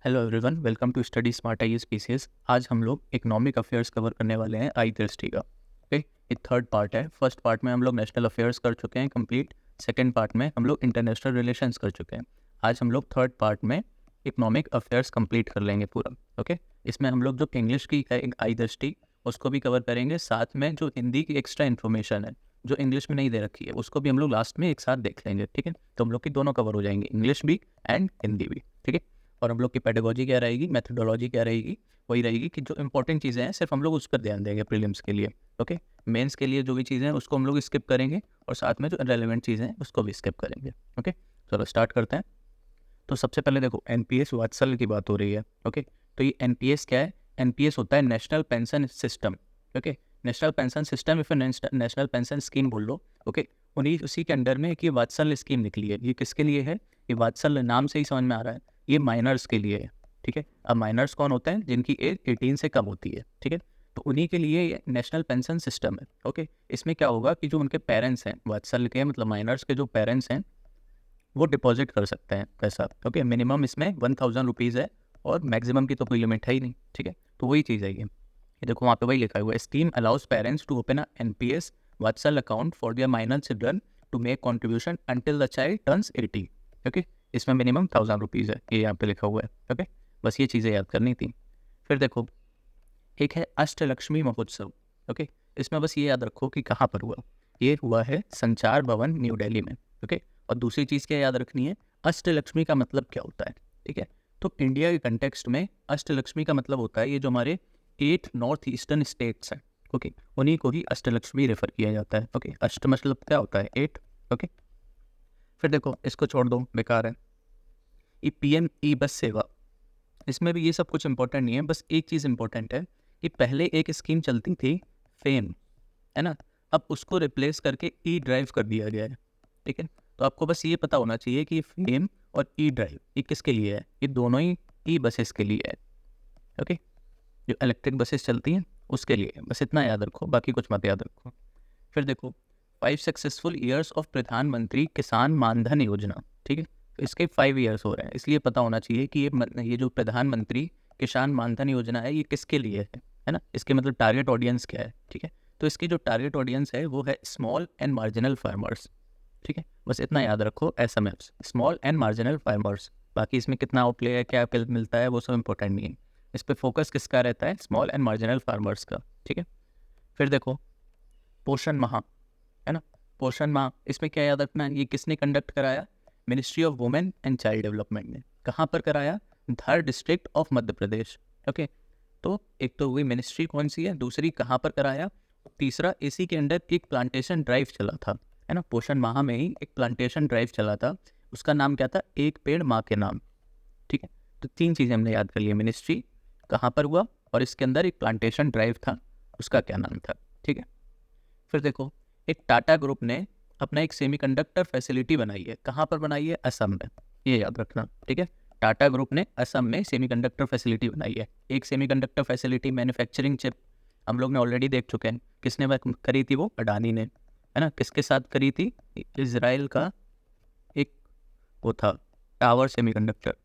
Hello everyone, welcome to study smart I PCS. आज हम लोग इकोनॉमिक अफेयर्स कवर करने वाले हैं आई दृष्टि का। ओके, ये थर्ड पार्ट है। फर्स्ट पार्ट में हम लोग नेशनल अफेयर्स कर चुके हैं कंप्लीट। सेकंड पार्ट में हम लोग इंटरनेशनल रिलेशंस कर चुके हैं। आज हम लोग थर्ड पार्ट में इकोनॉमिक अफेयर्स कंप्लीट कर लेंगे पूरा। ओके, इसमें हम लोग जो इंग्लिश की है आई दृष्टि उसको भी कवर करेंगे, साथ में जो हिंदी की एक्स्ट्रा इन्फॉर्मेशन है जो इंग्लिश में नहीं दे रखी है उसको भी हम लोग लास्ट में एक साथ देख लेंगे। ठीक है, तो हम लोग की दोनों कवर हो जाएंगे, इंग्लिश भी एंड हिंदी भी। ठीक है, और हम लोग की पेडागोजी क्या रहेगी, मेथडोलॉजी क्या रहेगी, वही रहेगी कि जो इंपॉर्टेंट चीज़ें हैं सिर्फ हम लोग उस पर ध्यान देंगे प्रीलिम्स के लिए। ओके, मेंस के लिए जो भी चीज़ें हैं उसको हम लोग स्किप करेंगे और साथ में जो रेलेवेंट चीज़ें हैं उसको भी स्किप करेंगे। ओके, चलो स्टार्ट करते हैं। तो सबसे पहले देखो, एनपीएस वात्सल्य की बात हो रही है। ओके, तो ये एनपीएस क्या है? एनपीएस होता है national pension system. Okay, national pension system या फिर नेशनल पेंशन स्कीम बोल लो। ओके, उन्हीं उसी के अंडर में एक ये वात्सल्य स्कीम निकली है। ये किसके लिए है? ये वात्सल्य नाम से ही समझ में आ रहा है, ये माइनर्स के लिए है। ठीक है, अब माइनर्स कौन होते हैं? जिनकी एज 18 से कम होती है। ठीक है, तो उन्हीं के लिए ये नेशनल पेंशन सिस्टम है। ओके, इसमें क्या होगा कि जो उनके पेरेंट्स हैं, वात्सल्य के मतलब माइनर्स के जो पेरेंट्स हैं वो डिपॉजिट कर सकते हैं पैसा। ओके, मिनिमम इसमें 1000 रुपीज़ है और मैक्सिमम की तो कोई लिमिट है ही नहीं। ठीक है, तो वही चीज़ है ये देखो वहाँ पे वही लिखा हुआ है, scheme allows parents to open a NPS Vatsal account for their minor children to make contribution until the child turns 80। Okay, इसमें मिनिमम 1000 रुपीज़ है, ये यहाँ पे लिखा हुआ है। ओके, बस ये चीज़ें याद करनी थी। फिर देखो, एक है अष्टलक्ष्मी महोत्सव। ओके, इसमें बस ये याद रखो कि कहाँ पर हुआ। ये हुआ है संचार भवन न्यू दिल्ली में। ओके, और दूसरी चीज़ क्या याद रखनी है, अष्टलक्ष्मी का मतलब क्या होता है। ठीक है, तो इंडिया के कंटेक्स्ट में अष्टलक्ष्मी का मतलब होता है ये जो हमारे 8 नॉर्थ ईस्टर्न स्टेट्स हैं। ओके, उन्हीं को ही अष्टलक्ष्मी रेफर किया जाता है। ओके, अष्ट मतलब क्या होता है? 8। ओके, फिर देखो इसको छोड़ दो, बेकार है। ये पीएम ई बस सेवा, इसमें भी ये सब कुछ इंपॉर्टेंट नहीं है, बस एक चीज़ इंपॉर्टेंट है कि पहले एक स्कीम चलती थी फेम, है ना, अब उसको रिप्लेस करके ई ड्राइव कर दिया गया है। ठीक है, तो आपको बस ये पता होना चाहिए कि फेम और ई ड्राइव ये किसके लिए है? ये दोनों ही ई बसेस के लिए है। ओके, जो इलेक्ट्रिक बसेस चलती हैं उसके लिए है। बस इतना याद रखो, बाकी कुछ मत याद रखो। फिर देखो, 5 सक्सेसफुल ईयर्स ऑफ प्रधानमंत्री किसान मानधन योजना। ठीक है, तो इसके 5 ईयर्स हो रहे हैं, इसलिए पता होना चाहिए कि ये जो प्रधानमंत्री किसान मानधन योजना है ये किसके लिए है ना, इसके मतलब टारगेट ऑडियंस क्या है। ठीक है, तो इसकी जो टारगेट ऑडियंस है वो है स्मॉल एंड मार्जिनल फार्मर्स। ठीक है, बस इतना याद रखो, एसएमएफ्स, स्मॉल एंड मार्जिनल फार्मर्स। बाकी इसमें कितना आउटले है, क्या मिलता है, वो सब इंपॉर्टेंट नहीं है। इस पर फोकस किसका रहता है? स्मॉल एंड मार्जिनल फार्मर्स का। ठीक है, फिर देखो पोषण माह, है ना, पोषण माह, इसमें क्या याद रखना है, ये किसने कंडक्ट कराया? Ministry of women and child development ने। कहाँ पर कराया? Dhar district of Madhya Pradesh. Okay, तो एक तो वही मिनिस्ट्री कौन सी है, दूसरी कहाँ पर कराया, तीसरा इसी के अंडर एक प्लांटेशन ड्राइव चला था, है ना, पोषण माह में ही एक प्लांटेशन ड्राइव चला था, उसका नाम क्या था? एक पेड़ माँ के नाम। ठीक है, तो 3 चीज़ें हमने याद कर ली, मिनिस्ट्री, कहाँ पर हुआ, और इसके अंदर एक प्लांटेशन ड्राइव था, उसका क्या नाम था। ठीक है, फिर देखो, एक टाटा ग्रुप ने अपना एक सेमीकंडक्टर फैसिलिटी बनाई है। कहाँ पर बनाई है? असम में, ये याद रखना। ठीक है, टाटा ग्रुप ने असम में सेमीकंडक्टर फैसिलिटी बनाई है। एक सेमीकंडक्टर फैसिलिटी मैन्युफैक्चरिंग चिप हम लोग ने ऑलरेडी देख चुके हैं, किसने करी थी? वो अडानी ने, है ना। किसके साथ करी थी? इजराइल का एक वो था टावर सेमीकंडक्टर,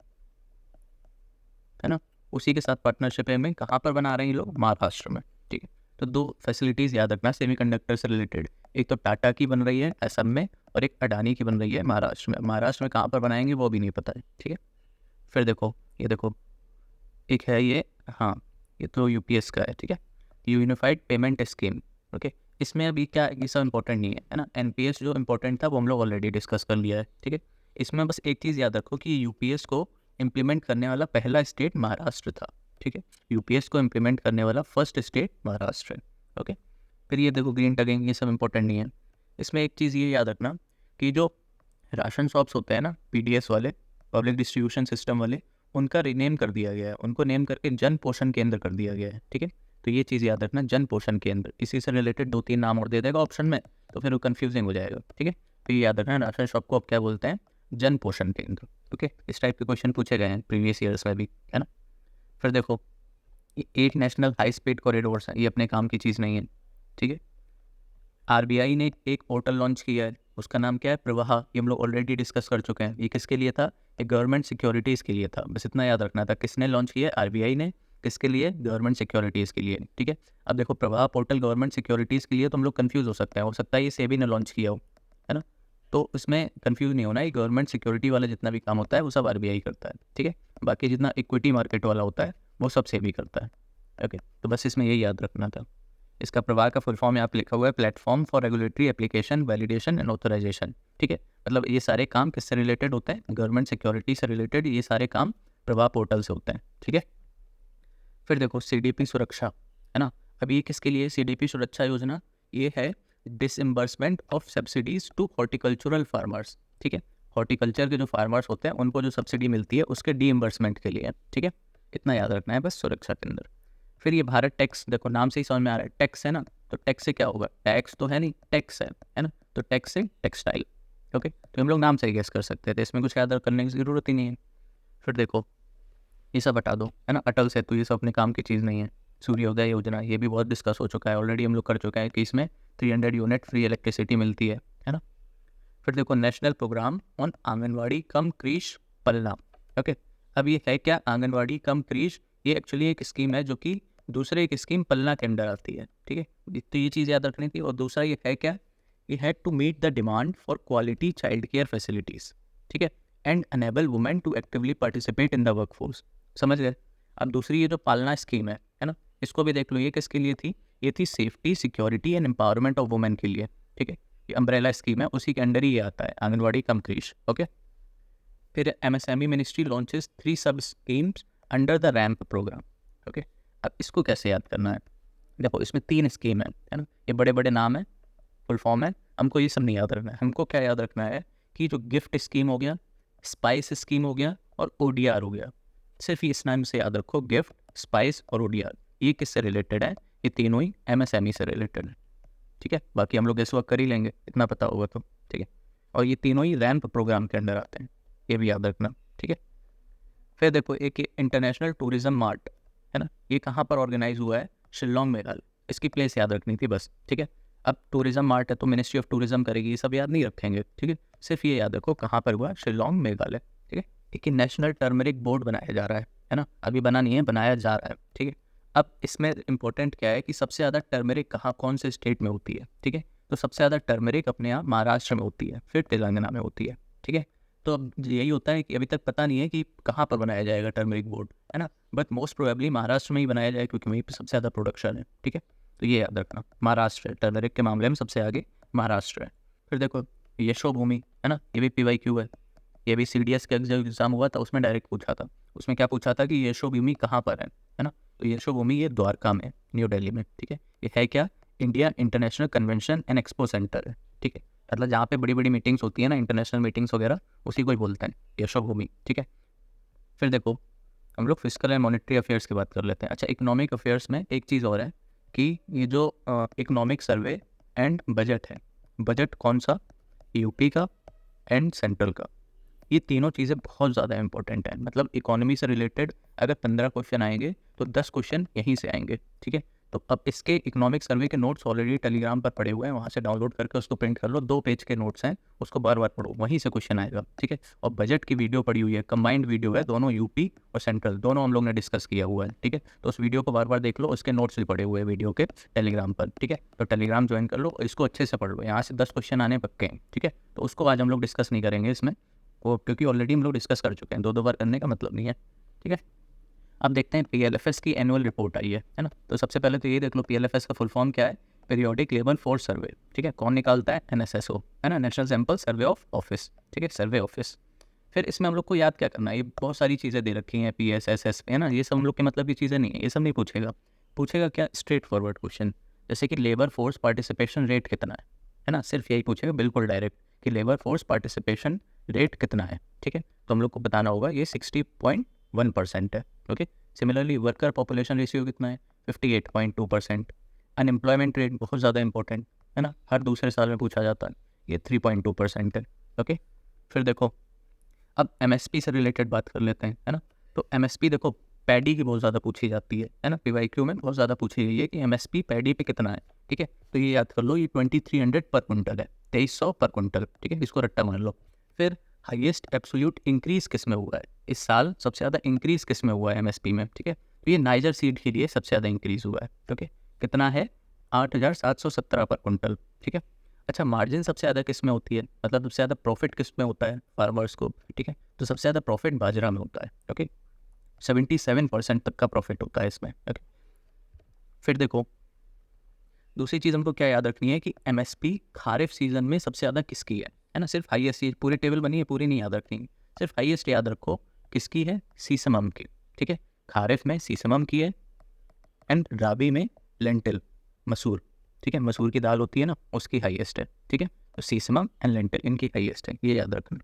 है ना, उसी के साथ पार्टनरशिप में कहाँ पर बना रहे हैं ये लोग? महाराष्ट्र में। ठीक है, तो 2 फैसिलिटीज़ याद रखना सेमीकंडक्टर से रिलेटेड, एक तो टाटा की बन रही है असम में और एक अडानी की बन रही है महाराष्ट्र में। महाराष्ट्र में कहाँ पर बनाएंगे वो भी नहीं पता है। ठीक है, फिर देखो, ये देखो एक है ये, हाँ, ये तो यूपीएस का है। ठीक है, यूनिफाइड पेमेंट स्कीम। ओके, इसमें अभी क्या, ये सब इंपॉर्टेंट नहीं है ना, एनपीएस जो इंपॉर्टेंट था वो हम लोग ऑलरेडी डिस्कस कर लिया है। ठीक है, इसमें बस एक चीज़ याद रखो कि यूपीएस को इम्प्लीमेंट करने वाला पहला स्टेट महाराष्ट्र था। ठीक है, यूपीएस को इम्प्लीमेंट करने वाला फर्स्ट स्टेट महाराष्ट्र है। ओके, फिर ये देखो ग्रीन टगिंग, ये सब इंपॉर्टेंट नहीं है। इसमें एक चीज़ ये याद रखना कि जो राशन शॉप्स होते हैं ना, पीडीएस वाले, पब्लिक डिस्ट्रीब्यूशन सिस्टम वाले, उनका रिनेम कर दिया गया है, उनको नेम करके जन पोषण केंद्र कर दिया गया है। ठीक है, तो ये चीज़ याद रखना, जन पोषण केंद्र, इसी से रिलेटेड 2-3 नाम और दे देगा ऑप्शन में, तो फिर वो कन्फ्यूजिंग हो जाएगा। ठीक है, तो ये याद रखना, राशन शॉप को अब क्या बोलते हैं? जन पोषण केंद्र। ओके, इस टाइप के क्वेश्चन पूछे गए हैं प्रीवियस ईयर्स में भी, है ना। फिर देखो, ये 8 नेशनल हाई स्पीड कॉरिडोर्स हैं, ये अपने काम की चीज़ नहीं है। ठीक है, आरबीआई ने एक पोर्टल लॉन्च किया है, उसका नाम क्या है? प्रवाह, ये हम लोग ऑलरेडी डिस्कस कर चुके हैं। ये किसके लिए था? ये गवर्नमेंट सिक्योरिटीज़ के लिए था, बस इतना याद रखना था। किसने लॉन्च किया? आरबीआई ने। किसके लिए? गवर्नमेंट सिक्योरिटीज़ के लिए, ठीक है। अब देखो प्रवाह पोर्टल गवर्नमेंट सिक्योरिटीज़ के लिए, तो हम लोग कंफ्यूज हो सकता है ये सेबी ने लॉन्च किया हो, है ना। तो इसमें कंफ्यूज नहीं होना, ये गवर्नमेंट सिक्योरिटी वाला जितना भी काम होता है वो सब आरबीआई करता है, ठीक है। बाकी जितना इक्विटी मार्केट वाला होता है वो सब सेबी करता है, ओके। तो बस इसमें यही याद रखना था। इसका प्रवाह का फुल फॉर्म यहाँ पे लिखा हुआ है, platform for regulatory application validation and authorisation, ठीक है। मतलब ये सारे काम किससे रिलेटेड होते हैं? गवर्नमेंट सिक्योरिटी से रिलेटेड ये सारे काम प्रवाह पोर्टल से होते हैं, ठीक है। फिर देखो सीडीपी सुरक्षा, है ना। अब ये किसके लिए सीडीपी सुरक्षा योजना? ये है disbursement of subsidies to horticultural farmers, ठीक है। हॉर्टिकल्चर के जो फार्मर्स होते हैं उनको जो सब्सिडी मिलती है उसके डीइम्बर्समेंट के लिए, ठीक है। इतना याद रखना है बस सुरक्षा के अंदर। फिर ये भारत टैक्स, देखो नाम से ही समझ में आ रहा है टैक्स है ना, तो टैक्स से क्या होगा? टैक्स तो है नहीं, टैक्स है ना। तो टैक्स से टेक्सटाइल, ओके। तो हम लोग नाम से ही गेस कर सकते थे, इसमें कुछ याद करने की ज़रूरत ही नहीं है। फिर देखो ये सब हटा दो, है ना। अटल सेतु ये सब अपने काम की चीज़ नहीं है। सूर्योदय योजना ये भी बहुत डिस्कस हो चुका है ऑलरेडी, हम लोग कर चुके हैं कि इसमें 300 यूनिट फ्री इलेक्ट्रिसिटी मिलती है ना। फिर देखो national programme on anganwadi cum Krish पलना, ओके। अब ये है क्या? आंगनवाड़ी कम क्रीश, ये एक्चुअली एक स्कीम है जो कि दूसरे एक स्कीम पलना के अंडर आती है, ठीक है। तो ये चीज़ याद रखनी थी। और दूसरा ये है क्या? ये है to meet the demand for quality child care facilities, ठीक है, and enable women to actively participate in the work force. समझ गए? अब दूसरी ये जो पालना स्कीम है ना, इसको भी देख लो। ये किसके लिए थी? ये थी safety security and empowerment of women के लिए, ठीक है। ये अम्ब्रेला स्कीम है, उसी के अंडर ही ये आता है, आंगनवाड़ी कम क्रीश, ओके। फिर MSME ministry launches 3 sub schemes under the RAMP programme, okay. अब इसको कैसे याद करना है? देखो इसमें 3 स्कीम है ना। ये बड़े बड़े नाम है, फुल फॉर्म है, हमको ये सब नहीं याद रखना है। हमको क्या याद रखना है कि जो गिफ्ट स्कीम हो गया, स्पाइस स्कीम हो गया और ओडीआर हो गया। सिर्फ इस नाम से याद रखो, गिफ्ट, स्पाइस और ओडीआर। ये किससे रिलेटेड है? ये तीनों ही एमएसएमई से रिलेटेड है, ठीक है। बाकी हम लोग इस वक्त कर ही लेंगे, इतना पता होगा तो, ठीक है। और ये तीनों ही रैम्प प्रोग्राम के अंडर आते हैं, ये भी याद रखना, ठीक है। फिर देखो एक इंटरनेशनल टूरिज्म मार्ट, है ना। ये कहाँ पर ऑर्गेनाइज हुआ है? शिलोंग मेघालय। इसकी प्लेस याद रखनी थी बस, ठीक है। अब टूरिज्म मार्ट है तो मिनिस्ट्री ऑफ टूरिज्म करेगी, ये सब याद नहीं रखेंगे, ठीक है। सिर्फ ये याद रखो कहाँ पर हुआ, शिलोंग मेघालय, ठीक है। एक नेशनल टर्मरिक बोर्ड बनाया जा रहा है ना। अभी बना नहीं है, बनाया जा रहा है, ठीक है। अब इसमें इंपॉर्टेंट क्या है कि सबसे ज़्यादा टर्मरिक कहाँ कौन से स्टेट में होती है, ठीक है। तो सबसे ज़्यादा टर्मरिक अपने यहाँ महाराष्ट्र में होती है, फिर तेलंगाना में होती है, ठीक है। तो अब यही होता है कि अभी तक पता नहीं है कि कहाँ पर बनाया जाएगा टर्मरिक बोर्ड, है ना। बट मोस्ट प्रोबेबली महाराष्ट्र में ही बनाया जाएगा क्योंकि वहीं पर सबसे ज़्यादा प्रोडक्शन है, ठीक है। तो ये याद रखना, महाराष्ट्र है टर्मरिक के मामले में सबसे आगे, महाराष्ट्र है। फिर देखो यशोभूमि, है ना, ये भी PYQ है। ये भी CDS का जो एग्जाम हुआ था उसमें डायरेक्ट पूछा था। उसमें क्या पूछा था कि यशोभूमि कहाँ पर है ना। तो यशोभूमि ये द्वारका में, न्यू दिल्ली में, ठीक है। ये है क्या? India international convention and expo centre है, ठीक है। मतलब जहाँ पे बड़ी बड़ी मीटिंग्स होती है ना, इंटरनेशनल मीटिंग्स वगैरह, उसी को ही बोलते हैं यशोभूमि, ठीक है। फिर देखो हम लोग फिजिकल एंड मॉनेटरी अफेयर्स की बात कर लेते हैं। अच्छा, इकोनॉमिक अफेयर्स में एक चीज़ और है कि ये जो इकोनॉमिक सर्वे एंड बजट है, बजट कौन सा? यूपी का एंड सेंट्रल का। ये तीनों चीज़ें बहुत ज़्यादा इंपॉर्टेंट हैं। मतलब इकोनॉमी से रिलेटेड अगर 15 क्वेश्चन आएंगे तो 10 क्वेश्चन यहीं से आएंगे, ठीक है। तो अब इसके इकोनॉमिक सर्वे के नोट्स ऑलरेडी टेलीग्राम पर पड़े हुए हैं, वहाँ से डाउनलोड करके उसको प्रिंट कर लो। 2 पेज के नोट्स हैं, उसको बार बार पढ़ो, वहीं से क्वेश्चन आएगा, ठीक है। और बजट की वीडियो पड़ी हुई है, कंबाइंड वीडियो है, दोनों यूपी और सेंट्रल दोनों हम लोग ने डिस्कस किया हुआ है, ठीक है। तो उस वीडियो को बार बार देख लो, उसके नोट्स भी पड़े हुए हैं वीडियो के टेलीग्राम पर, ठीक है। तो टेलीग्राम ज्वाइन कर लो, इसको अच्छे से पढ़ लो, यहाँ से 10 क्वेश्चन आने पक्के हैं, ठीक है। तो उसको आज हम लोग डिस्कस नहीं करेंगे इसमें, वो क्योंकि ऑलरेडी हम लोग डिस्कस कर चुके हैं, 2 बार करने का मतलब नहीं है, ठीक है। अब देखते हैं PLFS की एनुअल रिपोर्ट आई है ना। तो सबसे पहले तो ये देख लो PLFS का फुल फॉर्म क्या है? पीरियोडिक लेबर फोर्स सर्वे, ठीक है। कौन निकालता है? NSSO, है ना, national sample survey of office, ठीक है, सर्वे ऑफिस। फिर इसमें हम लोग को याद क्या करना है? ये बहुत सारी चीज़ें दे रखी हैं, PSSS, है ना। ये सब हम लोग के मतलब की चीज़ें नहीं है, ये सब नहीं पूछेगा क्या? स्ट्रेट फॉरवर्ड क्वेश्चन, जैसे कि लेबर फोर्स पार्टिसिपेशन रेट कितना है ना, सिर्फ यही पूछेगा बिल्कुल डायरेक्ट कि लेबर फोर्स पार्टिसिपेशन रेट कितना है, ठीक है। तो हम लोग को बताना होगा ये 60.1% है, okay. Similarly worker population ratio कितना है? 58.2%। अनएम्प्लॉयमेंट रेट बहुत ज़्यादा इंपॉर्टेंट है ना, हर दूसरे साल में पूछा जाता है, ये 3.2% है, ओके। फिर देखो अब MSP से रिलेटेड बात कर लेते हैं, है ना। तो MSP देखो पैडी की बहुत ज़्यादा पूछी जाती है ना, PYQ में बहुत ज़्यादा पूछी गई है कि MSP पैडी पे कितना है, ठीक है। तो ये याद कर लो, ये 2300 पर क्विंटल है, 2300 पर क्विंटल, ठीक है, इसको रट्टा मार लो। फिर हाईएस्ट एब्सोल्यूट इंक्रीज किस में हुआ है, इस साल सबसे ज़्यादा इंक्रीज किस में हुआ है एमएसपी में, ठीक है। तो ये नाइजर सीड के लिए सबसे ज़्यादा इंक्रीज हुआ है, ओके। कितना है, 8,717 पर कुंटल, ठीक है। अच्छा, मार्जिन सबसे ज़्यादा किस में होती है, मतलब सबसे ज़्यादा प्रॉफिट किस में होता है फार्मर्स को, ठीक है। तो सबसे ज़्यादा प्रॉफिट बाजरा में होता है, ओके। 77% तक का प्रॉफिट होता है इसमें, ओके। फिर देखो, दूसरी चीज़ हमको क्या याद रखनी है कि एमएसपी खारिफ सीजन में सबसे ज़्यादा किसकी है ना। सिर्फ हाईएस्ट, ये पूरी टेबल बनी है, पूरी नहीं याद रखनी, सिर्फ हाईएस्ट याद रखो। किसकी है, सीसमम की, ठीक है। खारिफ में सीसमम की है, एंड राबी में लेंटिल, मसूर, ठीक है। मसूर की दाल होती है ना, उसकी हाईएस्ट है, ठीक है। तो सीसमम एंड लेंटिल इनकी हाईएस्ट है, ये याद रखना।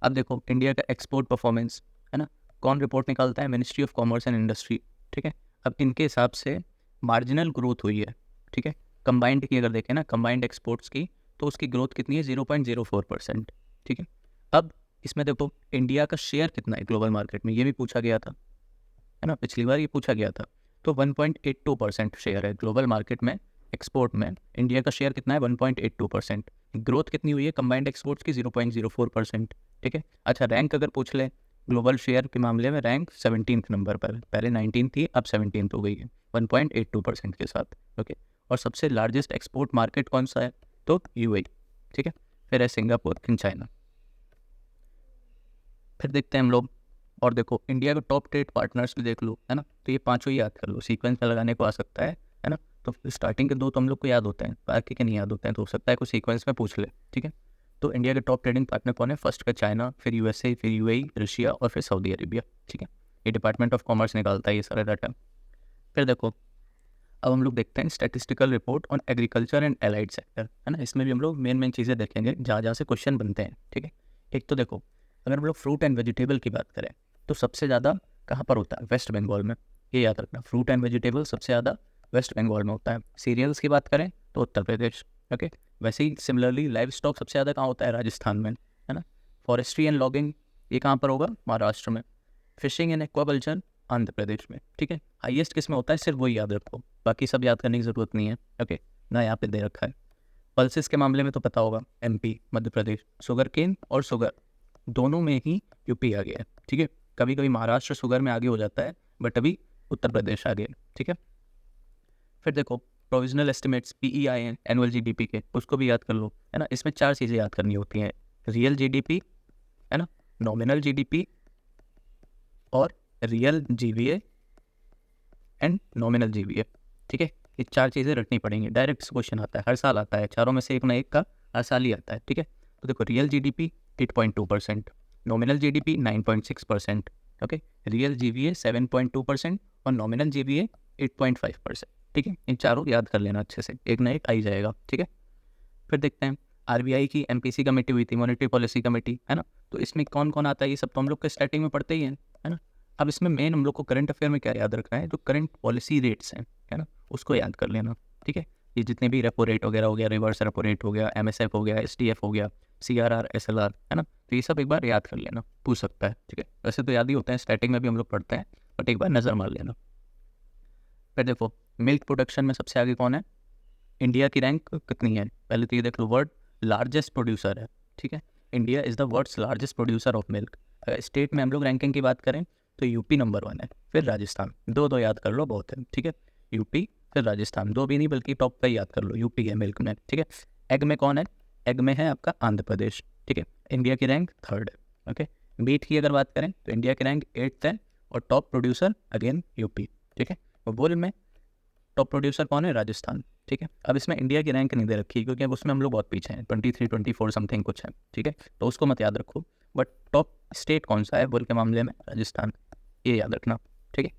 अब देखो इंडिया का एक्सपोर्ट परफॉर्मेंस, है ना, कौन रिपोर्ट निकालता है, ministry of commerce and industry, ठीक है। अब इनके हिसाब से मार्जिनल ग्रोथ हुई है, ठीक है। कंबाइंड की अगर देखें ना, कंबाइंड एक्सपोर्ट्स की, तो उसकी ग्रोथ कितनी है, 0.04%, ठीक है। अब इसमें देखो इंडिया का शेयर कितना है ग्लोबल मार्केट में, ये भी पूछा गया था, है ना, पिछली बार ये पूछा गया था। तो 1.82% शेयर है ग्लोबल मार्केट में, एक्सपोर्ट में इंडिया का शेयर कितना है, 1.82%। ग्रोथ कितनी हुई है कंबाइंड एक्सपोर्ट्स की, 0.04%, ठीक है। अच्छा, रैंक अगर पूछ ले ग्लोबल शेयर के मामले में, रैंक 17th नंबर पर, पहले 19 थी, अब 17th हो गई है 1.82% के साथ, ओके। और सबसे लार्जेस्ट एक्सपोर्ट मार्केट कौन सा है, तो यूएई, ठीक है। फिर है सिंगापुर, फिर चाइना। फिर देखते हैं हम लोग, और देखो इंडिया के टॉप ट्रेड पार्टनर्स भी देख लो, है ना। तो ये पांचों ही याद कर लो, सीक्वेंस में लगाने को आ सकता है ना। तो स्टार्टिंग के दो तो हम लोग को याद होते हैं, बाकी के नहीं याद होते हैं, तो हो सकता है कोई सीक्वेंस में पूछ ले, ठीक है। तो इंडिया के टॉप ट्रेडिंग पार्टनर कौन है, फर्स्ट का चाइना, फिर यूएसए, फिर यूएई, रशिया और फिर सऊदी अरेबिया, ठीक है। ये डिपार्टमेंट ऑफ कॉमर्स निकालता है ये सारा डाटा। फिर देखो, अब हम लोग देखते हैं statistical report on agriculture and allied sector, है ना। इसमें भी हम लोग मेन चीज़ें देखेंगे जहाँ जहाँ से क्वेश्चन बनते हैं, ठीक है। एक तो देखो, अगर हम लोग फ्रूट एंड वेजिटेबल की बात करें, तो सबसे ज़्यादा कहाँ पर होता है, वेस्ट बंगाल में, ये याद रखना। फ्रूट एंड वेजिटेबल सबसे ज़्यादा वेस्ट बंगाल में होता है। सीरियल्स की बात करें तो उत्तर प्रदेश, ओके। वैसे ही सिमिलरली लाइव स्टॉक सबसे ज़्यादा कहाँ होता है, राजस्थान में, है ना। फॉरेस्ट्री एंड लॉगिंग ये कहाँ पर होगा, महाराष्ट्र में। Fishing and aquaculture Andhra Pradesh में, ठीक है। हाईएस्ट किस में होता है, सिर्फ वही याद रखो, बाकी सब याद करने की ज़रूरत नहीं है, ओके ना, यहाँ पे दे रखा है। पल्सेस के मामले में तो पता होगा, MP, Madhya Pradesh. Sugar cane और शुगर दोनों में ही यूपी आ गया है, ठीक है। कभी कभी महाराष्ट्र शुगर में आगे हो जाता है, बट अभी उत्तर प्रदेश आ गया, ठीक है। फिर देखो प्रोविजनल एस्टिमेट्स, पीईआई हैं एनुअल जीडीपी के, उसको भी याद कर लो, है ना। इसमें चार चीज़ें याद करनी होती हैं, रियल जीडीपी, है ना, नॉमिनल जीडीपी और real GVA and nominal GVA, ठीक है। ये चार चीज़ें रखनी पड़ेंगी, डायरेक्ट क्वेश्चन आता है, हर साल आता है, चारों में से एक ना एक का हर साल ही आता है, ठीक है। तो देखो real GDP 8.2%, nominal GDP 9.6%, okay. Real GVA 7.2% और नॉमिनल जीवीए 8.5%, ठीक है। इन चारों याद कर लेना अच्छे से, एक ना एक आ ही जाएगा, ठीक है। फिर देखते हैं आरबीआई की एमपीसी कमेटी हुई थी, मॉनेटरी पॉलिसी कमेटी, है ना। तो इसमें कौन कौन आता है, ये सब तो हम लोग के स्टार्टिंग में पढ़ते ही हैं, है ना। अब इसमें मेन हम लोग को करंट अफेयर में क्या याद रखना है, जो करंट पॉलिसी रेट्स हैं, है ना, उसको याद कर लेना, ठीक है। ये जितने भी रेपो रेट वगैरह हो गया, रिवर्स रेपो रेट हो गया, एमएसएफ हो गया, एसडीएफ हो गया, सीआरआर, एसएलआर, है ना। तो ये सब एक बार याद कर लेना, पूछ सकता है, ठीक है। वैसे तो याद ही होते हैं, स्टार्टिंग में भी हम लोग पढ़ते हैं, बट एक बार नज़र मार लेना। फिर देखो मिल्क प्रोडक्शन में सबसे आगे कौन है, इंडिया की रैंक कितनी है, पहले तो ये देख लो, वर्ल्ड लार्जेस्ट प्रोड्यूसर है, ठीक है। India is the world's largest producer of milk. State में हम लोग रैंकिंग की बात करें तो यूपी नंबर 1 है, फिर राजस्थान, दो दो याद कर लो, बहुत है, ठीक है। यूपी फिर राजस्थान, दो भी नहीं बल्कि टॉप का ही याद कर लो, यूपी है मिल्क में, ठीक है। एग में कौन है, एग में है आपका आंध्र प्रदेश, ठीक है। इंडिया की रैंक 3rd है, ओके। मीट की अगर बात करें तो इंडिया की रैंक 8th है, और टॉप प्रोड्यूसर अगेन यूपी, ठीक है। और वुल में टॉप प्रोड्यूसर कौन है, राजस्थान, ठीक है। अब इसमें इंडिया की रैंक नहीं दे रखी क्योंकि अब उसमें हम लोग बहुत पीछे हैं, 23, 24 समथिंग कुछ है, ठीक है। तो उसको मत याद रखो, बट टॉप स्टेट कौन सा है वुल के मामले में, राजस्थान, ये याद रखना, ठीक है।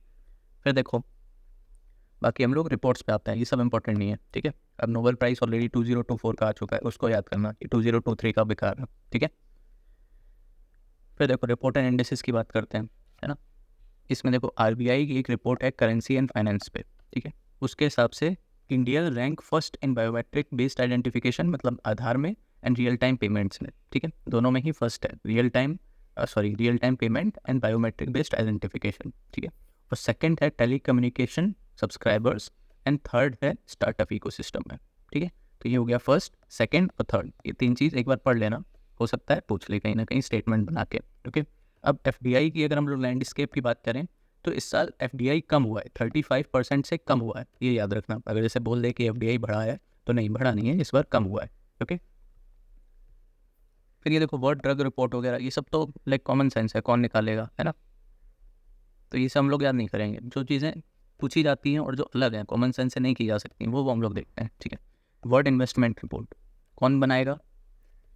फिर देखो बाकी हम लोग रिपोर्ट्स पे आते हैं, ये सब इंपॉर्टेंट नहीं है, ठीक है। अब नोबेल प्राइस ऑलरेडी 2024 का आ चुका है, उसको याद करना कि 2023 का बेकार है, ठीक है। फिर देखो रिपोर्ट एंड इंडेक्सेस की बात करते हैं, है ना। इसमें देखो आरबीआई की एक रिपोर्ट है करेंसी एंड फाइनेंस पे, ठीक है। उसके हिसाब से India rank first in biometric based identification, मतलब आधार में एंड रियल टाइम पेमेंट्स में, ठीक है। दोनों में ही फर्स्ट है, real time payment and biometric based identification, ठीक है। और सेकंड है telecommunication subscribers, and third है स्टार्टअप इकोसिस्टम में, ठीक है। तो ये हो गया फर्स्ट, सेकंड और थर्ड, ये तीन चीज़ एक बार पढ़ लेना, हो सकता है पूछ ले कहीं ना कहीं स्टेटमेंट बना के। ओके, अब FDI की अगर हम लोग लैंडस्केप की बात करें तो इस साल FDI कम हुआ है, 35% से कम हुआ है, ये याद रखना। अगर जैसे बोल दे कि FDI बढ़ा है तो नहीं, बढ़ा नहीं है, इस बार कम हुआ है। ओके, फिर ये देखो वर्ल्ड ड्रग रिपोर्ट वगैरह, ये सब तो लाइक कॉमन सेंस है, कौन निकालेगा, है ना। तो ये सब हम लोग याद नहीं करेंगे, जो चीज़ें पूछी जाती हैं और जो अलग हैं, कॉमन सेंस से नहीं की जा सकती, वो हम लोग देखते हैं। ठीक है, वर्ल्ड इन्वेस्टमेंट रिपोर्ट कौन बनाएगा?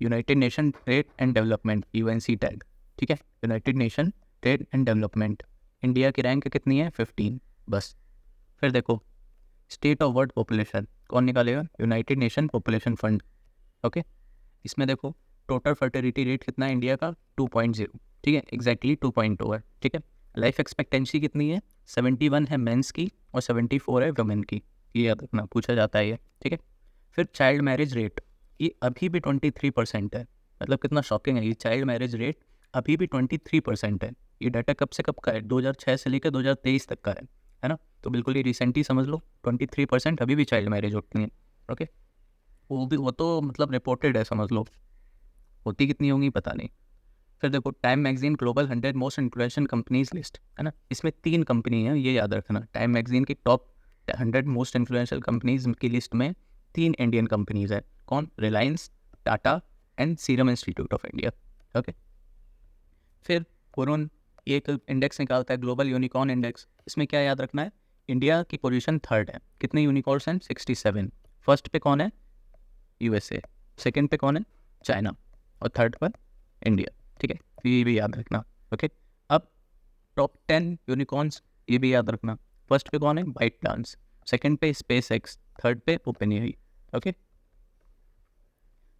United nation trade and development, UNC tag. ठीक है, United nation trade and development. India की रैंक कितनी है? 15 बस। फिर देखो स्टेट ऑफ वर्ल्ड पॉपुलेशन कौन निकालेगा? United nation population fund. Okay, इसमें देखो टोटल फर्टिलिटी रेट कितना है इंडिया का? 2.0। ठीक है, एग्जैक्टली 2.0 है। ठीक है, लाइफ एक्सपेक्टेंसी कितनी है? 71 है मेंस की और 74 है वुमेन की, ये याद रखना, पूछा जाता है ये। ठीक है, फिर चाइल्ड मैरिज रेट, ये अभी भी 23% है। मतलब कितना शॉकिंग है, ये चाइल्ड मैरिज रेट अभी भी 23% है। ये डाटा कब से कब का है? 2006 से लेकर 2023 तक का है ना। तो बिल्कुल ही रिसेंट ही समझ लो, 23% अभी भी चाइल्ड मैरिज होती है। ओके, वो तो मतलब रिपोर्टेड है, समझ लो, होती कितनी होंगी पता नहीं। फिर देखो time magazine global 100 most influential companies list, है ना, इसमें 3 कंपनी है, ये याद रखना। टाइम मैगजीन की टॉप 100 मोस्ट इन्फ्लुएंशियल कंपनीज की लिस्ट में 3 इंडियन कंपनीज है। कौन? Reliance, Tata and serum institute of India. Okay, फिर वरुण ये एक इंडेक्स निकालता है, ग्लोबल यूनिकॉर्न इंडेक्स। इसमें क्या याद रखना है? इंडिया की पोजीशन 3rd है। कितने यूनिकॉर्न्स हैं? 67। फर्स्ट पे कौन है? USA। सेकंड पे कौन है? चाइना। और थर्ड पर इंडिया। ठीक है, ये भी याद रखना। ओके, अब टॉप 10 यूनिकॉर्न्स, ये भी याद रखना। फर्स्ट पे कौन है? बाइट डांस, सेकंड पे SpaceX, थर्ड पे ओपनएआई। ओके,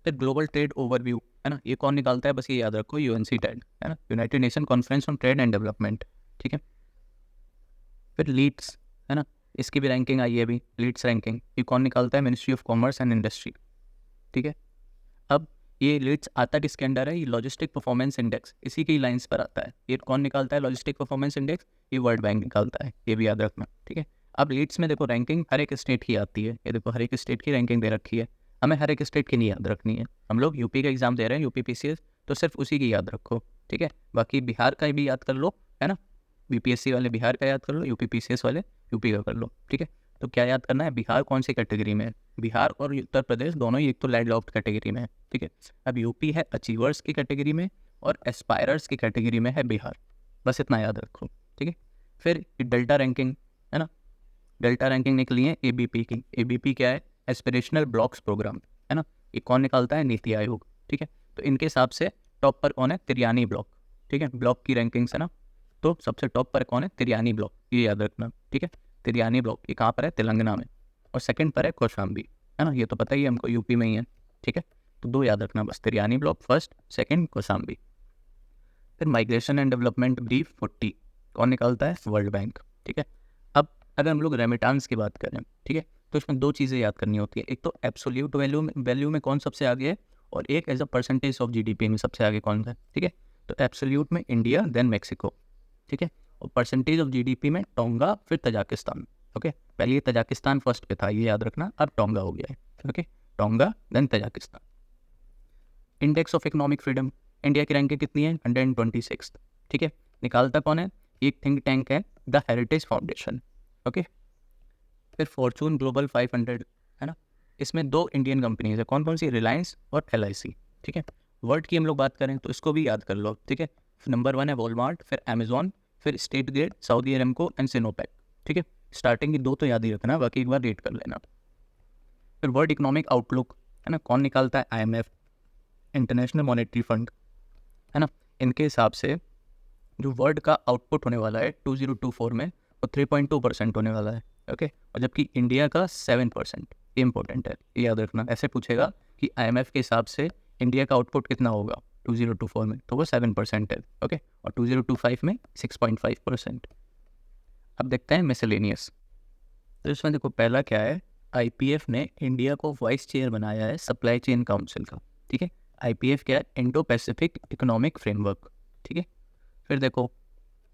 फिर ग्लोबल ट्रेड ओवरव्यू, है ना, ये कौन निकालता है? बस ये याद रखो, UNC टैग, है ना, United nation conference on trade and development. ठीक है, फिर लीड्स, है ना, इसकी भी रैंकिंग आई है अभी, लीड्स रैंकिंग, ये कौन निकालता है? Ministry of commerce and industry. ठीक है, अब ये लीड्स आता किसके अंडर है? ये लॉजिस्टिक परफॉर्मेंस इंडेक्स, इसी की लाइंस पर आता है। ये कौन निकालता है लॉजिस्टिक परफॉर्मेंस इंडेक्स? ये वर्ल्ड बैंक निकालता है, ये भी याद रखना। ठीक है, अब लीड्स में देखो रैंकिंग हर एक स्टेट की आती है, ये देखो हर एक स्टेट की रैंकिंग दे रखी है। हमें हर एक स्टेट की नहीं याद रखनी है, हम लोग यूपी का एग्जाम दे रहे हैं, यूपी PCS, तो सिर्फ उसी की याद रखो। ठीक है, बाकी बिहार का भी याद कर लो, है ना, BPSC वाले बिहार का याद कर लो, यूपी PCS वाले यूपी का कर लो। ठीक है, तो क्या याद करना है? बिहार कौन सी कैटेगरी में है? बिहार और उत्तर प्रदेश दोनों ही एक तो लैंडलॉक्ड कैटेगरी में है। ठीक है, अब यूपी है अचीवर्स की कैटेगरी में और एस्पायरर्स की कैटेगरी में है बिहार, बस इतना याद रखो। ठीक है, फिर डेल्टा रैंकिंग, है ना, डेल्टा रैंकिंग निकली है ABP की। ABP क्या है? एस्पिरेशनल ब्लॉक्स प्रोग्राम, है ना, ये कौन निकालता है? नीति आयोग। ठीक है, तो इनके हिसाब से टॉप पर कौन है? तिरयानी ब्लॉक। ठीक है, ब्लॉक की रैंकिंग्स, है ना, तो सबसे टॉप पर कौन है? तिरयानी ब्लॉक, ये याद रखना। ठीक है, तिरयानी ब्लॉक ये कहाँ पर है? तेलंगाना में। और सेकंड पर है कौशाम्बी, है ना, ये तो पता ही है हमको, यूपी में ही है। ठीक है, तो 2 याद रखना बस, Tiryani block first, second Kaushambi. फिर माइग्रेशन एंड डेवलपमेंट ब्रीफ 40 कौन निकालता है? World bank. ठीक है, अब अगर हम लोग रेमिटांस की बात करें, ठीक है, तो इसमें 2 चीज़ें याद करनी होती है। एक तो एब्सोल्यूट वैल्यू में कौन सबसे आगे है, और एक as a percentage of GDP में सबसे आगे कौन है। ठीक है, तो एब्सोल्यूट में इंडिया, देन मैक्सिको। ठीक है, और परसेंटेज ऑफ GDP में टोंगा, फिर तजाकिस्तान। ओके, पहले ये तजाकिस्तान फर्स्ट पे था, ये याद रखना, अब टोंगा हो गया है। Okay, Tonga then Tajikistan. Index of economic freedom, India की रैंकिंग कितनी है? 126। ठीक है, निकालता कौन है? एक थिंक टैंक है, द हेरिटेज फाउंडेशन। ओके, फिर फॉर्चून ग्लोबल 500, है ना, इसमें 2 इंडियन कंपनीज है, कौन कौन सी? रिलायंस और LIC। ठीक है, वर्ल्ड की हम लोग बात करें तो इसको भी याद कर लो। ठीक है, नंबर 1 है वॉलमार्ट, फिर अमेजॉन, फिर स्टेट ग्रिड, सऊदी अरेमको एंड सिनोपैक। ठीक है, स्टार्टिंग की 2 तो याद ही रखना, बाकी एक बार रेट कर लेना। फिर वर्ल्ड इकोनॉमिक आउटलुक, है ना, कौन निकालता है? IMF, इंटरनेशनल मॉनेटरी फंड, है ना, इनके हिसाब से जो वर्ल्ड का आउटपुट होने वाला है 2024 में, वो 3.2% होने वाला है। ओके, और जबकि इंडिया का 7%, ये इंपॉर्टेंट है, ये याद रखना। ऐसे पूछेगा कि IMF के हिसाब से इंडिया का आउटपुट कितना होगा 2024 में, तो वो 7% है। ओके, और 2025 में 6.5%। अब देखते हैं मिसलेनियस, तो इसमें देखो पहला क्या है? IPF ने इंडिया को वाइस चेयर बनाया है सप्लाई चेन काउंसिल का। ठीक है, IPF क्या है? Indo Pacific economic framework. ठीक है, फिर देखो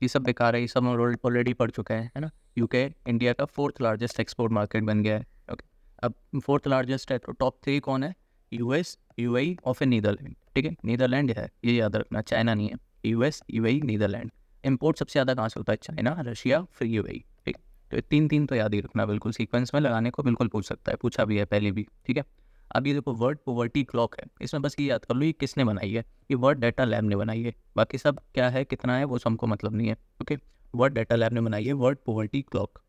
ये सब बेकार है, ये सब हम ऑलरेडी पढ़ चुके हैं, है ना। UK इंडिया का 4th लार्जेस्ट एक्सपोर्ट मार्केट बन गया है। ओके, अब 4th लार्जेस्ट है तो टॉप 3 कौन है? यूएस, यूएई और फिर नीदरलैंड, ठीक है, नीदरलैंड है ये याद रखना, चाइना नहीं है, यूएस, यूएई, नीदरलैंड। इंपोर्ट सबसे ज़्यादा कहाँ से होता है? चाइना, रशिया, फिर यूएई, ठीक। तो ये तीन तीन तो याद ही रखना, बिल्कुल सीक्वेंस में लगाने को बिल्कुल पूछ सकता है, पूछा भी है पहले भी, ठीक है। अब ये देखो वर्ड पॉवर्टी क्लॉक है, इसमें बस ये याद कर लो ये किसने बनाई है, ये वर्ड डाटा लैब ने बनाई है, बाकी सब क्या है कितना है वो सबको मतलब नहीं है, ओके। वर्ड डाटा लैब ने बनाई है वर्ड पॉवर्टी क्लॉक।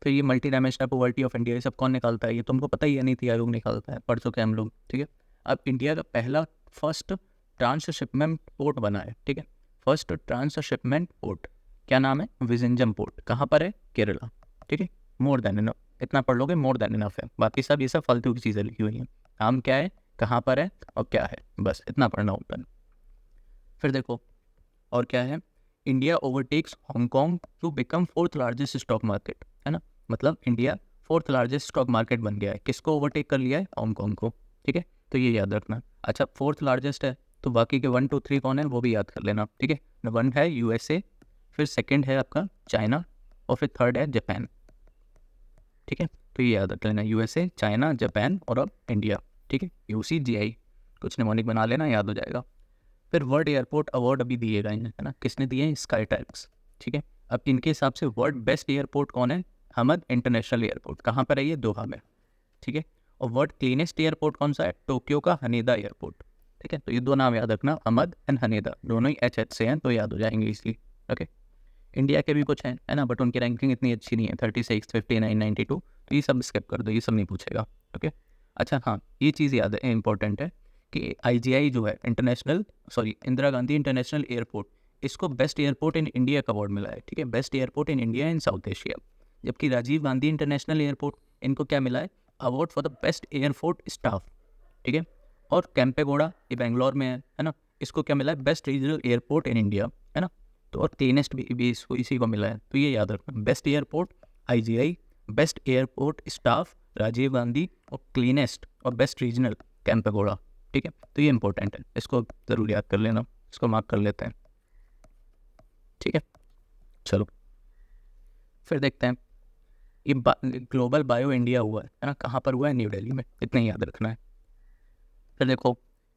फिर ये multi dimensional poverty of India, ये सब कौन निकालता है? ये तुमको पता ही है, नीति आयोग निकालता है, पढ़ चुके हैं हम लोग, ठीक है। अब इंडिया का पहला फर्स्ट ट्रांसशिपमेंट पोर्ट बना है, ठीक है, फर्स्ट ट्रांसशिपमेंट पोर्ट, क्या नाम है? विजिंजम पोर्ट, कहाँ पर है? केरला, ठीक है। मोर देन इनफ, इतना पढ़ लोगे मोर देन इनफ है, बाकी सब ये सब फालतू की चीज़ें लिखी हुई हैं, नाम क्या है, कहाँ पर है और क्या है, बस इतना पढ़ना होता है। फिर देखो और क्या है, India overtakes Hong Kong to become fourth largest stock market, है ना, मतलब India fourth largest stock market बन गया है, किसको ओवरटेक कर लिया है? हांगकॉन्ग को, ठीक है, तो ये याद रखना। अच्छा फोर्थ लार्जेस्ट है तो बाकी के 1 2 3 कौन है वो भी याद कर लेना, ठीक है। 1 है यूएसए, फिर सेकंड है आपका चाइना और फिर थर्ड है जापान, ठीक है। तो ये याद रख लेना, यूएसए, चाइना, जापान और अब इंडिया, ठीक है, यूसीजीआई, कुछ निमोनिक बना लेना, याद हो जाएगा। फिर वर्ल्ड एयरपोर्ट अवार्ड अभी दिए गए हैं, है ना, किसने दिए हैं? स्काई टैक्स, ठीक है। अब इनके हिसाब से वर्ल्ड बेस्ट एयरपोर्ट कौन है? हमद इंटरनेशनल एयरपोर्ट, कहाँ पर है ये? दोहा में, ठीक है। और वर्ल्ड क्लीनेस्ट एयरपोर्ट कौन सा है? टोक्यो का हनेदा एयरपोर्ट, ठीक है। तो ये दो नाम याद रखना, हमद एंड हनेदा, दोनों ही एच से हैं तो याद हो जाएंगे इसलिए, ओके। इंडिया के भी कुछ हैं, है ना, बट उनकी रैंकिंग इतनी अच्छी नहीं है, 36, 59, 92, तो ये सब स्किप कर दो, ये सब नहीं पूछेगा, ओके। अच्छा हाँ, ये चीज़ याद है, इंपॉर्टेंट है कि आईजीआई जो है international, sorry Indira Gandhi international airport, इसको बेस्ट एयरपोर्ट इन इंडिया का अवार्ड मिला है, ठीक है, best airport in India in south Asia. जबकि राजीव गांधी इंटरनेशनल एयरपोर्ट, इनको क्या मिला है? Award for the best airport staff, ठीक है। और कैंपेगौड़ा ये बेंगलोर में है ना, इसको क्या मिला है? Best regional airport in India, है ना। तो और क्लीनेस्ट भी इसको इसी को मिला है, तो ये याद रखना, best airport IGI, best airport staff Rajiv Gandhi और क्लीनेस्ट और बेस्ट रीजनल कैंपेगौड़ा, ठीक है। तो ये इंपॉर्टेंट है, इसको ज़रूर याद कर लेना, इसको मार्क कर लेते हैं, ठीक है। चलो फिर देखते हैं, ये ग्लोबल बायो इंडिया हुआ है ना, कहाँ पर हुआ है? न्यू दिल्ली में, इतना ही याद रखना है। फिर देखो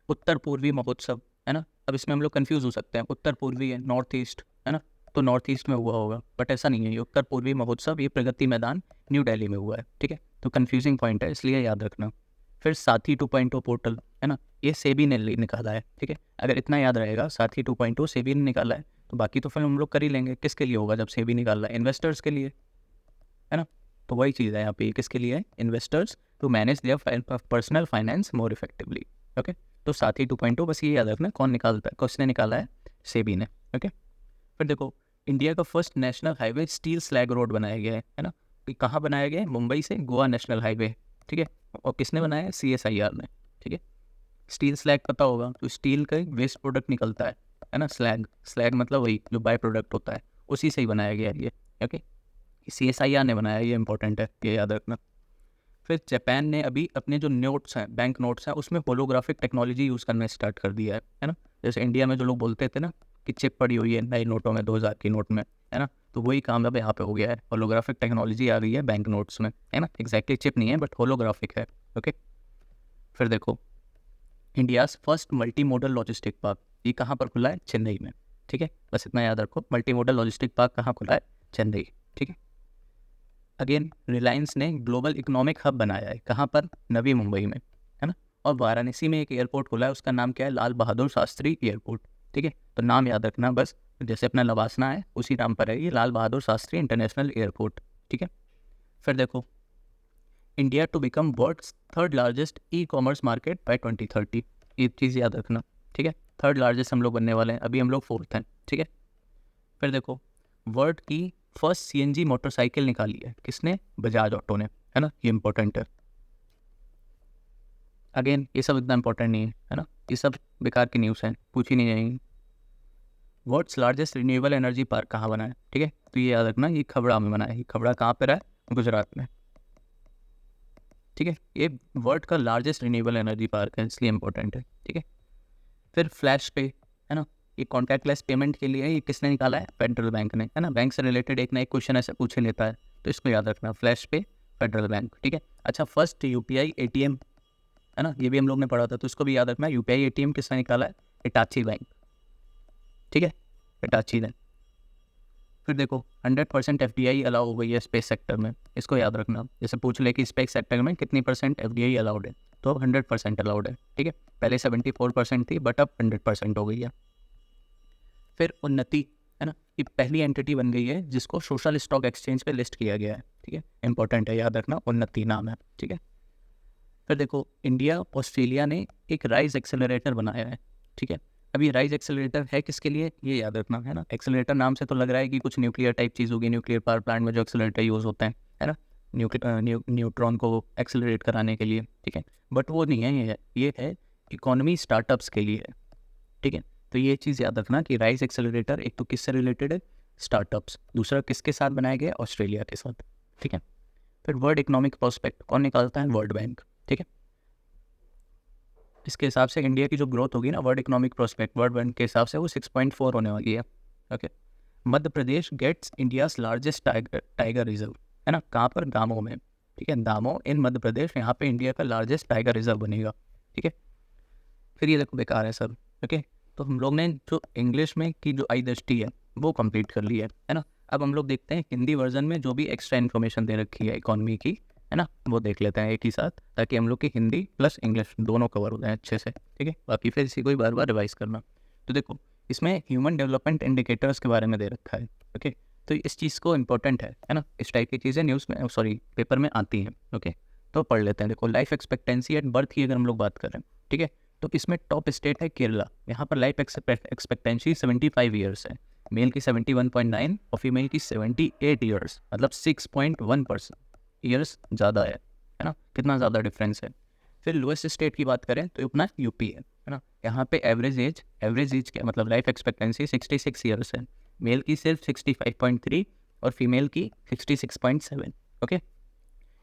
उत्तर पूर्वी महोत्सव, है ना, अब इसमें हम लोग कंफ्यूज हो सकते हैं, उत्तर पूर्वी है नॉर्थ ईस्ट, है ना, तो नॉर्थ ईस्ट में हुआ होगा, बट ऐसा नहीं है, ये उत्तर पूर्वी महोत्सव ये प्रगति मैदान न्यू दिल्ली में हुआ है, ठीक है। तो कंफ्यूजिंग पॉइंट है इसलिए याद रखना। फिर साथी 2.0 पोर्टल, है ना, ये सेबी ने निकाला है, ठीक है। अगर इतना याद रहेगा साथी 2.0 सेबी ने निकाला है, तो बाकी तो फिर हम लोग कर ही लेंगे। किसके लिए होगा जब सेबी निकाल रहा है? इन्वेस्टर्स के लिए, है ना। तो वही चीज़ है यहाँ पे, किसके लिए है? Investors to manage their personal finance more effectively, okay. तो साथी 2.0 बस ये याद रखना, कौन निकालता है, किसने निकाला है? सेबी ने, ओके। फिर देखो इंडिया का first national highway steel slag road बनाया गया है ना, तो कहाँ बनाया गया है? मुंबई से गोवा नेशनल हाईवे, ठीक है। और किसने बनाया है? CSIR ने, ठीक है। स्टील स्लैग पता होगा, तो स्टील का वेस्ट प्रोडक्ट निकलता है ना, स्लैग, स्लैग मतलब वही जो बाय प्रोडक्ट होता है, उसी से ही बनाया गया है ये, ओके। CSIR ने बनाया, ये इंपॉर्टेंट है, ये याद रखना। फिर जापान ने अभी अपने जो नोट्स हैं, बैंक नोट्स हैं, उसमें होलोग्राफिक टेक्नोलॉजी यूज़ करना स्टार्ट कर दिया है ना। जैसे इंडिया में जो लोग बोलते थे ना कि चिप पड़ी हुई है नए नोटों में, 2000 की नोट में, है ना, तो वही काम अब यहाँ पे हो गया है, होलोग्राफिक टेक्नोलॉजी आ गई है बैंक नोट्स में, है ना, एग्जैक्टली चिप नहीं है बट होलोग्राफिक है, ओके। फिर देखो India's first multi modal logistic park, ये कहाँ पर खुला है? चेन्नई में, ठीक है, बस इतना याद रखो, मल्टी मॉडल लॉजिस्टिक पार्क कहाँ खुला है? चेन्नई, ठीक है। अगेन रिलायंस ने ग्लोबल इकोनॉमिक हब बनाया है, कहाँ पर? नवी मुंबई में, है ना। और वाराणसी में एक एयरपोर्ट खुला है, उसका नाम क्या है? लाल बहादुर शास्त्री एयरपोर्ट, ठीक है। तो नाम याद रखना बस, जैसे अपना लवासना है उसी नाम पर है ये, लाल बहादुर शास्त्री इंटरनेशनल एयरपोर्ट, ठीक है। फिर देखो India to become world's third largest ecommerce market by 2030, ये चीज़ याद रखना, ठीक है। थर्ड लार्जेस्ट हम लोग बनने वाले हैं, अभी हम लोग फोर्थ हैं, ठीक है। फिर देखो वर्ल्ड की फर्स्ट CNG मोटरसाइकिल निकाली है, किसने? बजाज ऑटो ने, है ना, ये इंपॉर्टेंट है। अगेन ये सब इतना इंपॉर्टेंट नहीं है ना, ये सब बेकार की न्यूज़ हैं, पूछी नहीं जाएंगी। World's largest renewable energy park कहाँ बना है? ठीक है, तो ये याद रखना, ये खबड़ा में बना है, ये खबड़ा कहाँ पर है? गुजरात में, ठीक है। ये वर्ल्ड का लार्जेस्ट रिन्यूएबल एनर्जी पार्क है, इसलिए इंपॉर्टेंट है, ठीक है। फिर फ्लैश पे, है ना, ये कॉन्टैक्टलेस पेमेंट के लिए ये किसने निकाला है? फेडरल बैंक ने, है ना। बैंक से रिलेटेड एक ना एक क्वेश्चन ऐसे पूछ लेता है, तो इसको याद रखना, फ्लैश पे फेडरल बैंक, ठीक है। अच्छा फर्स्ट UPI ATM है ना, ये भी हम लोग ने पढ़ा था, तो इसको भी याद रखना। यूपीआई ATM किसने निकाला है? हिटाची बैंक, ठीक है, हिटाची ने। फिर देखो 100% FDI अलाउ हो गई है स्पेस सेक्टर में, इसको याद रखना। जैसे पूछ ले कि स्पेस सेक्टर में कितनी % FDI अलाउड है, तो अब 100% अलाउड है, ठीक है। पहले 74% थी, बट अब 100% हो गई है। फिर उन्नति, है ना, ये पहली एंटिटी बन गई है जिसको सोशल स्टॉक एक्सचेंज पे लिस्ट किया गया है, ठीक है, इंपॉर्टेंट है, याद रखना, उन्नति नाम है, ठीक है। फिर देखो इंडिया ऑस्ट्रेलिया ने एक राइज एक्सेलरेटर बनाया है, ठीक है। अब ये राइज एक्सेलरेटर है किसके लिए, ये याद रखना, है ना। एक्सेलरेटर नाम से तो लग रहा है कि कुछ न्यूक्लियर टाइप चीज़ होगी, न्यूक्लियर पावर प्लांट में जो एक्सेलरेटर यूज़ होते हैं, है ना, न्यूट्रॉन को एक्सेलरेट कराने के लिए, ठीक है। बट वो नहीं है, ये है इकोनॉमी स्टार्टअप्स के लिए, ठीक है। तो ये चीज़ याद रखना कि राइज एक्सेलरेटर एक तो किससे रिलेटेड है, स्टार्टअप्स, दूसरा किसके साथ बनाया गया, ऑस्ट्रेलिया के साथ, ठीक है। फिर वर्ल्ड इकोनॉमिक प्रोस्पेक्ट कौन निकालता है, वर्ल्ड बैंक, ठीक है। इसके हिसाब से इंडिया की जो ग्रोथ होगी ना, world economic prospect world bank के हिसाब से वो 6.4 होने वाली है, okay. Madhya Pradesh gets India's largest tiger reserve, है ना, कहाँ पर, दामो में, ठीक है, दामो इन मध्य प्रदेश, यहाँ पे इंडिया का लार्जेस्ट टाइगर रिजर्व बनेगा, ठीक है। फिर ये देखो बेकार है सब, ओके। तो हम लोग ने जो इंग्लिश में की जो आई दृष्टि है वो कंप्लीट कर ली है ना। अब हम लोग देखते हैं हिंदी वर्जन में जो भी एक्स्ट्रा इन्फॉर्मेशन दे रखी है इकोनॉमी की, है ना, वो देख लेते हैं एक ही साथ, ताकि हम लोग की हिंदी प्लस इंग्लिश दोनों कवर हो जाए अच्छे से, ठीक है। बाकी फिर इसी को ही बार बार रिवाइज करना। तो देखो इसमें ह्यूमन डेवलपमेंट इंडिकेटर्स के बारे में दे रखा है, ओके। तो इस चीज़ को इम्पोर्टेंट है ना, इस टाइप की चीज़ें न्यूज़ में, सॉरी, पेपर में आती हैं, ओके। तो पढ़ लेते हैं। देखो लाइफ एक्सपेक्टेंसी एट बर्थ की अगर हम लोग बात करें, ठीक है, तो इसमें टॉप स्टेट है केरला। यहाँ पर लाइफ एक्सपेक्टेंसी 75 ईयर्स है, मेल की 71.9 और फीमेल की 78 ईयर्स, मतलब 6.1% ईयर्स ज़्यादा है ना, कितना ज़्यादा डिफरेंस है। फिर लोएस्ट स्टेट की बात करें तो अपना यूपी है ना। यहाँ पे एवरेज एज क्या मतलब लाइफ एक्सपेक्टेंसी 66 ईयर्स है, मेल की सिर्फ 65.3 और फीमेल की 66.7, ओके।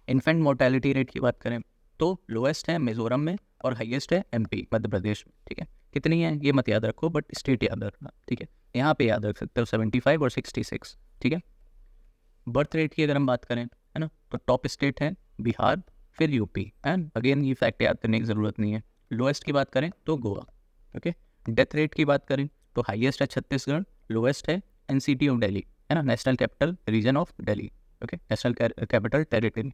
इन्फेंट मोर्टेलिटी रेट की बात करें तो लोएस्ट है मिजोरम में और हाईएस्ट है MP मध्य प्रदेश में, ठीक है। कितनी है ये मत याद रखो, बट स्टेट याद रखना, ठीक है। यहाँ पे याद रख सकते हो 75 और 66, ठीक है। बर्थ रेट की अगर हम बात करें, है ना, तो टॉप स्टेट है बिहार, फिर यूपी, एंड अगेन ये फैक्ट याद करने की ज़रूरत नहीं है। लोएस्ट की बात करें तो गोवा, ओके। डेथ रेट की बात करें तो हाईएस्ट है छत्तीसगढ़, लोएस्ट है NCT ऑफ दिल्ली, है ना, national capital region of Delhi, okay, national capital territory.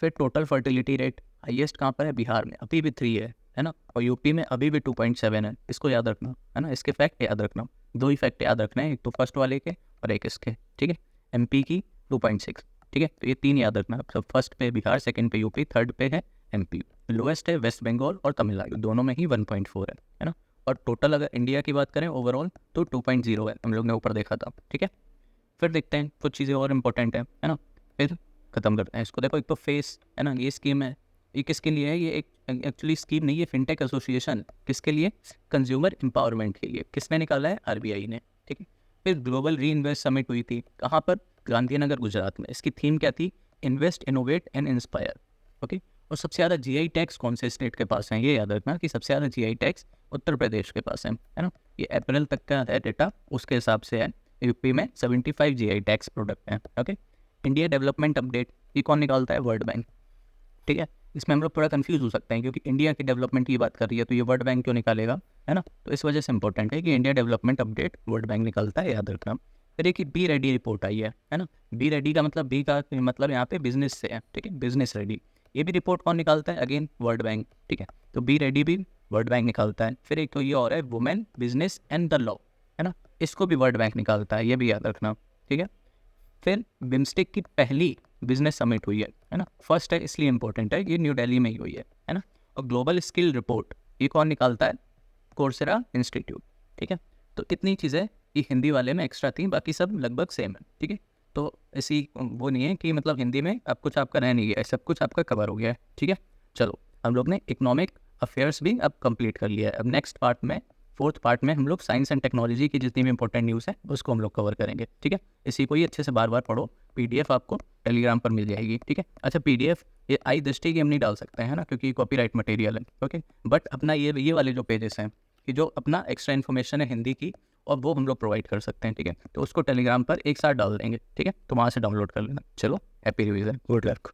फिर टोटल फर्टिलिटी रेट हाईएस्ट कहाँ पर है, बिहार में अभी भी 3 है ना, और यूपी में अभी भी 2.7 है, इसको याद रखना, है ना। इसके फैक्ट याद रखना, 2 ही फैक्ट याद रखना है, एक तो फर्स्ट वाले के और एक इसके, ठीक है। MP की 2.6, ठीक है। तो ये 3 याद रखना, सब फर्स्ट पे बिहार, सेकंड पे यूपी, थर्ड पे है MP। लोएस्ट है वेस्ट बंगाल और तमिलनाडु, दोनों में ही 1.4 है ना। और टोटल अगर इंडिया की बात करें ओवरऑल तो 2.0 है, हम लोग ने ऊपर देखा था, ठीक है। फिर देखते हैं कुछ चीज़ें और इंपॉर्टेंट है ना, फिर खत्म करते हैं इसको। देखो एक तो फेस, है ना, ये स्कीम है, ये किसके लिए है, ये एक एक्चुअली स्कीम नहीं है, फिनटेक एसोसिएशन, किसके लिए, कंज्यूमर एम्पावरमेंट के लिए। किसने निकाला है, RBI ने, ठीक है। फिर ग्लोबल री इन्वेस्ट समिट हुई थी, कहाँ पर, गांधीनगर गुजरात में। इसकी थीम क्या थी, invest innovate and inspire, okay. और सबसे ज़्यादा GI टैक्स कौन से स्टेट के पास है, ये याद रखना कि सबसे ज़्यादा GI टैक्स उत्तर प्रदेश के पास है ना। ये अप्रैल तक का है डेटा, उसके हिसाब से है। यूपी में 75 GI टैक्स प्रोडक्ट हैं, ओके। इंडिया डेवलपमेंट अपडेट ये कौन निकालता है, वर्ल्ड बैंक, ठीक है। इसमें हम लोग थोड़ा कंफ्यूज हो सकते हैं क्योंकि इंडिया की डेवलपमेंट की बात कर रही है, तो ये वर्ल्ड बैंक क्यों निकालेगा, है ना। तो इस वजह से इंपॉर्टेंट है कि India development update world bank निकालता है, याद रखना। फिर एक बी रेडी रिपोर्ट आई है ना। बी रेडी का मतलब, बी का मतलब यहाँ पे बिजनेस से है, ठीक है, बिजनेस रेडी। ये भी रिपोर्ट कौन निकालता है, अगेन वर्ल्ड बैंक, ठीक है। तो बी रेडी भी वर्ल्ड बैंक निकालता है। फिर एक तो ये और है women business and the law, है ना, इसको भी वर्ल्ड बैंक निकालता है, ये भी याद रखना, ठीक है। फिर बिम्स्टेक की पहली बिजनेस समिट हुई है ना, फर्स्ट है इसलिए इंपॉर्टेंट है, ये न्यू दिल्ली में ही हुई है ना। और ग्लोबल स्किल रिपोर्ट ये कौन निकालता है, कोर्सेरा इंस्टीट्यूट, ठीक है। तो इतनी चीज़ें ये हिंदी वाले में एक्स्ट्रा थी, बाकी सब लगभग सेम है, ठीक है। तो ऐसी वो नहीं है कि मतलब हिंदी में अब कुछ आपका रह नहीं गया, सब कुछ आपका कवर हो गया है, ठीक है। चलो हम लोग ने इकोनॉमिक अफेयर्स भी अब कंप्लीट कर लिया है। अब नेक्स्ट पार्ट में, फोर्थ पार्ट में हम लोग साइंस एंड टेक्नोलॉजी की जितनी भी इंपॉर्टेंट न्यूज़ है उसको हम लोग कवर करेंगे, ठीक है। इसी को ही अच्छे से बार बार पढ़ो, PDF आपको टेलीग्राम पर मिल जाएगी, ठीक है। अच्छा PDF ये आई दृष्टि की हम नहीं डाल सकते हैं ना, क्योंकि कॉपीराइट मटेरियल है, ओके। बट अपना ये वाले जो पेजेस हैं कि जो अपना एक्स्ट्रा इन्फॉर्मेशन है हिंदी की, और वो हम लोग प्रोवाइड कर सकते हैं, ठीक है। तो उसको टेलीग्राम पर एक साथ डाल देंगे, ठीक है। तो वहाँ से डाउनलोड कर लेना। चलो हैप्पी रिवीजन, गुड लक।